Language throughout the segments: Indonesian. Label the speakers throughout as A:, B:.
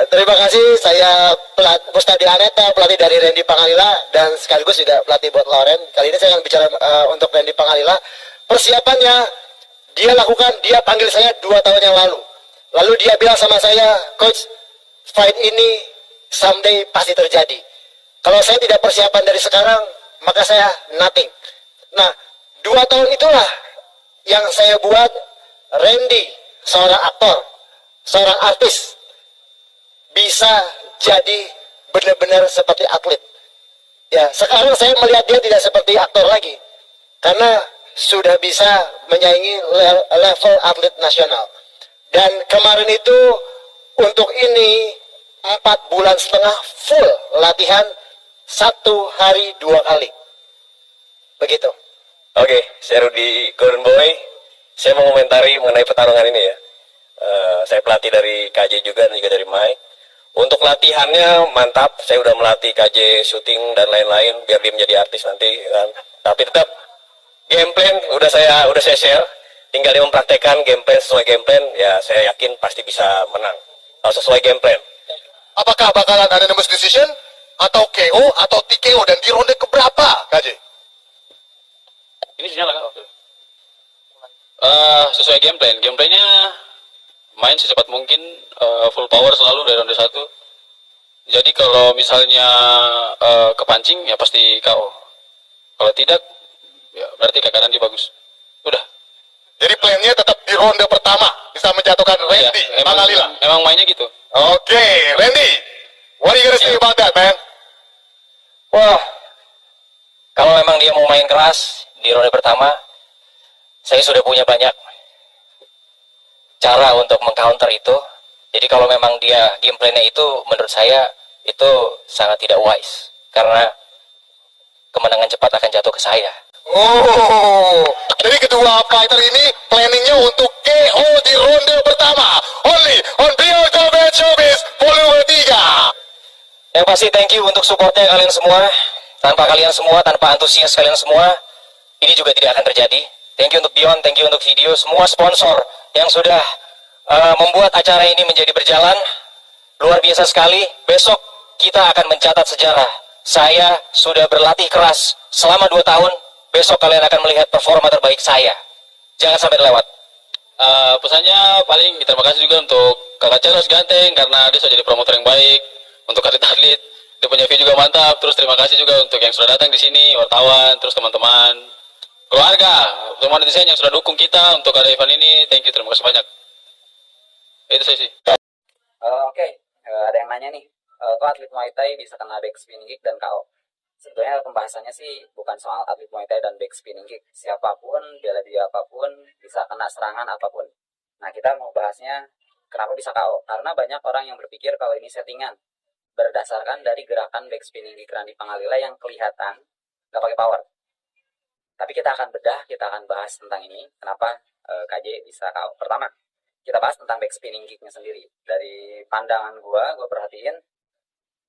A: Terima kasih, saya Mustadi Aneta, pelatih dari Randy Pangalila dan sekaligus juga pelatih buat Lauren. Kali ini saya akan bicara untuk Randy Pangalila. Persiapannya dia lakukan, dia panggil saya 2 tahun yang lalu. Lalu dia bilang sama saya, Coach, fight ini someday pasti terjadi. Kalau saya tidak persiapan dari sekarang, maka saya nothing. Nah, 2 tahun itulah yang saya buat Randy, seorang aktor, seorang artis, bisa jadi benar-benar seperti atlet. Ya, sekarang saya melihat dia tidak seperti aktor lagi, karena sudah bisa menyaingi level atlet nasional. Dan kemarin itu untuk ini 4,5 bulan full latihan, 1 hari 2 kali. Begitu.
B: Oke, saya Rudy Golden Boy. Saya mau komentari mengenai pertarungan ini ya. Saya pelatih dari KJ juga dan juga dari Mike. Untuk latihannya mantap, saya udah melatih KJ syuting dan lain-lain biar dia menjadi artis nanti kan. Tapi tetap game plan udah saya share, tinggal dia mempraktekkan game plan sesuai game plan, ya saya yakin pasti bisa menang. Kalau sesuai game plan.
C: Apakah bakalan ada unanimous decision atau KO atau TKO dan di ronde keberapa, KJ?
D: Ini sinyal kan? Sesuai game plan. Game plannya main secepat mungkin, full power selalu dari ronde 1. Jadi kalau misalnya kepancing ya pasti KO. Kalau tidak ya berarti kakak nanti bagus. Udah.
C: Jadi plannya tetap di ronde pertama bisa menjatuhkan Randy Pangalila.
D: Emang mainnya gitu.
C: Oke, Randy, what are you gonna say about that, man?
B: Wah, kalau memang dia mau main keras di ronde pertama, saya sudah punya banyak cara untuk mengcounter itu. Jadi kalau memang dia game plan-nya itu menurut saya itu sangat tidak wise, karena kemenangan cepat akan jatuh ke saya.
C: Oh, jadi kedua fighter ini planningnya untuk KO di ronde pertama. Only on Beyond Combat Showbiz Volume 3.
B: Yang pasti thank you untuk supportnya kalian semua. Tanpa kalian semua, tanpa antusias kalian semua, ini juga tidak akan terjadi. Thank you untuk Beyond, thank you untuk video, semua sponsor yang sudah membuat acara ini menjadi berjalan. Luar biasa sekali. Besok kita akan mencatat sejarah. Saya sudah berlatih keras selama 2 tahun. Besok kalian akan melihat performa terbaik saya. Jangan sampai lewat.
D: Pesannya paling terima kasih juga untuk kakak Charles Ganteng karena dia sudah jadi promotor yang baik untuk atlet-atlet. Dia punya view juga mantap. Terus terima kasih juga untuk yang sudah datang di sini, wartawan, terus teman-teman, keluarga, teman desain yang sudah dukung kita untuk ada event ini. Thank you, terima kasih banyak. Itu saya sih.
E: Oke, ada yang nanya nih, kok atlet Muay Thai bisa kena back spinning kick dan KO? Sebetulnya pembahasannya sih bukan soal atlet Muay Thai dan back spinning kick. Siapapun, bela diri apapun, bisa kena serangan apapun. Nah, kita mau bahasnya kenapa bisa KO. Karena banyak orang yang berpikir kalau ini settingan. Berdasarkan dari gerakan back spinning kick Randy Pangalila yang kelihatan nggak pakai power. Tapi kita akan bedah, kita akan bahas tentang ini. Kenapa KJ bisa KO. Pertama, kita bahas tentang back spinning kicknya sendiri. Dari pandangan gue perhatiin,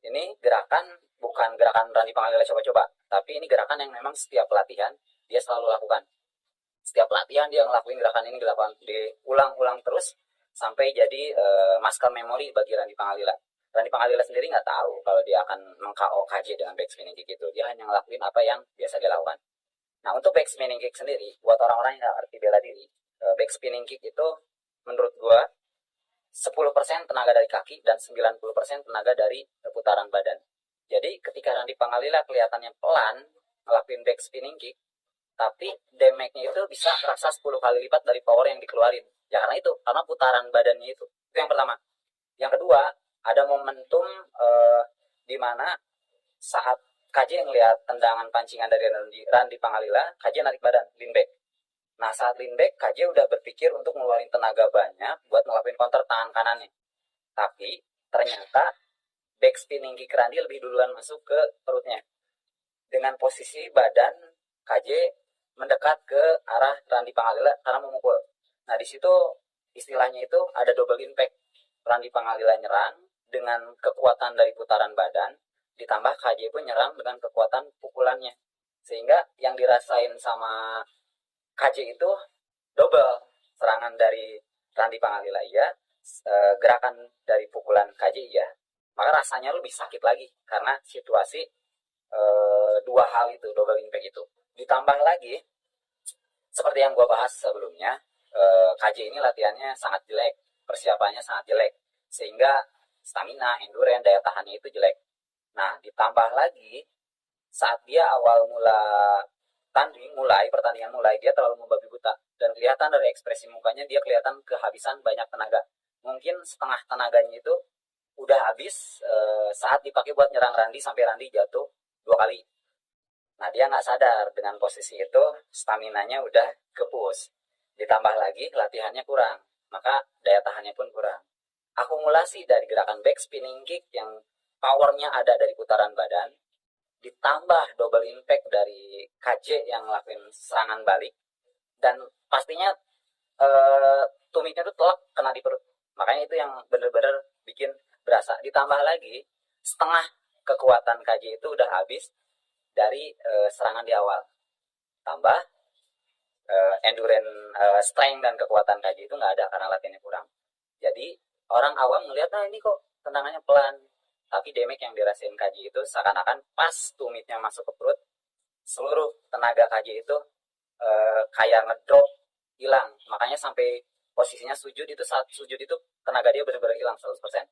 E: ini gerakan bukan gerakan Randy Pangalila coba-coba, tapi ini gerakan yang memang setiap pelatihan dia selalu lakukan. Setiap pelatihan dia ngelakuin gerakan ini, diulang-ulang terus sampai jadi muscle memory bagi Randy Pangalila. Randy Pangalila sendiri nggak tahu kalau dia akan meng-KO KJ dengan back spinning kick itu. Dia hanya ngelakuin apa yang biasa dia lakukan. Nah, untuk back spinning kick sendiri, buat orang-orang yang nggak ngerti bela diri, back spinning kick itu menurut gue 10% tenaga dari kaki dan 90% tenaga dari putaran badan. Jadi ketika Randy Pangalila kelihatannya pelan ngelakuin back spinning kick, tapi damage-nya itu bisa terasa 10 kali lipat dari power yang dikeluarin. Ya karena itu, karena putaran badannya itu. Itu yang pertama. Yang kedua, ada momentum di mana saat KJ ngelihat tendangan pancingan dari Randy Pangalila, KJ narik badan, lean back. Nah, saat lean back, KJ udah berpikir untuk ngeluarin tenaga banyak buat ngelakuin counter tangan kanannya. Tapi, ternyata back spinning kick Randy lebih duluan masuk ke perutnya. Dengan posisi badan, KJ mendekat ke arah Randy Pangalila karena memukul. Nah, di situ istilahnya itu ada double impact. Randy Pangalila nyerang dengan kekuatan dari putaran badan, ditambah KJ pun nyerang dengan kekuatan pukulannya. Sehingga yang dirasain sama KJ itu double, serangan dari Randy Pangalila iya, gerakan dari pukulan KJ ya, maka rasanya lebih sakit lagi karena situasi dua hal itu, double impact itu. Ditambah lagi seperti yang gue bahas sebelumnya, KJ ini latihannya sangat jelek, persiapannya sangat jelek, sehingga stamina, endurance, daya tahannya itu jelek. Nah, ditambah lagi saat dia awal pertandingan mulai, dia terlalu membabi buta, dan kelihatan dari ekspresi mukanya dia kelihatan kehabisan banyak tenaga. Mungkin setengah tenaganya itu udah habis saat dipakai buat nyerang Randy sampai Randy jatuh 2 kali. Nah, dia nggak sadar dengan posisi itu staminanya udah kepus. Ditambah lagi latihannya kurang, maka daya tahannya pun kurang. Akumulasi dari gerakan back spinning kick yang powernya ada dari putaran badan, ditambah double impact dari KJ yang ngelakuin serangan balik, dan pastinya tumitnya tuh telak kena di perut. Makanya itu yang bener-bener bikin berasa. Ditambah lagi setengah kekuatan KJ itu udah habis dari serangan di awal. Tambah endurance, strength dan kekuatan KJ itu nggak ada karena latihannya kurang. Jadi orang awam ngelihat, nah ini kok tendangannya pelan, tapi damage yang dirasain KJ itu seakan-akan pas tumitnya masuk ke perut, seluruh tenaga KJ itu kayak ngedrop, hilang. Makanya sampai posisinya sujud itu, saat sujud itu tenaga dia benar-benar hilang 100%.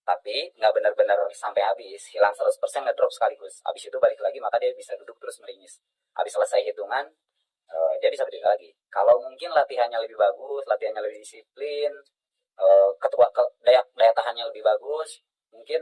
E: Tapi nggak benar-benar sampai habis, hilang 100% ngedrop sekaligus. Habis itu balik lagi, maka dia bisa duduk terus meringis. Habis selesai hitungan, dia bisa berdiri lagi. Kalau mungkin latihannya lebih bagus, latihannya lebih disiplin, daya tahannya lebih bagus, mungkin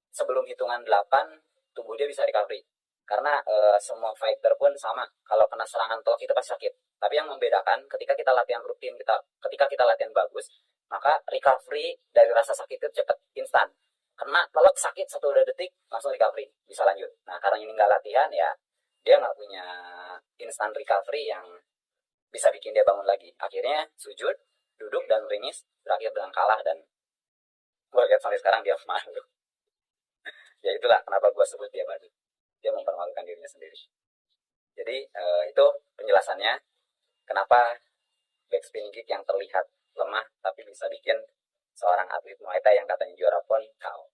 E: sebelum hitungan 8 tubuh dia bisa recovery. Karena semua fighter pun sama, kalau kena serangan telak itu pasti sakit. Tapi yang membedakan ketika kita latihan rutin, ketika kita latihan bagus, maka recovery dari rasa sakit itu cepat, instan. Kena telak sakit 1-2 detik langsung recovery, bisa lanjut. Nah, karena ini nggak latihan ya, dia nggak punya instant recovery yang bisa bikin dia bangun lagi. Akhirnya sujud, duduk dan meringis, berakhir dengan kalah, dan gue lihat sampai sekarang dia malu. Ya itulah kenapa gue sebut dia badut. Dia mempermalukan dirinya sendiri. Jadi itu penjelasannya kenapa back spinning kick yang terlihat lemah tapi bisa bikin seorang atlet Muay Thai yang katanya juara pun KO.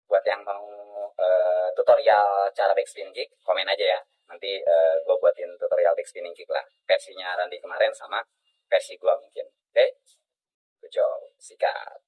E: Buat yang mau tutorial cara back spinning kick, komen aja ya. Nanti gue buatin tutorial back spinning kick lah. Versinya Randy kemarin sama versi gue mungkin. Oke? Good job. Sikat.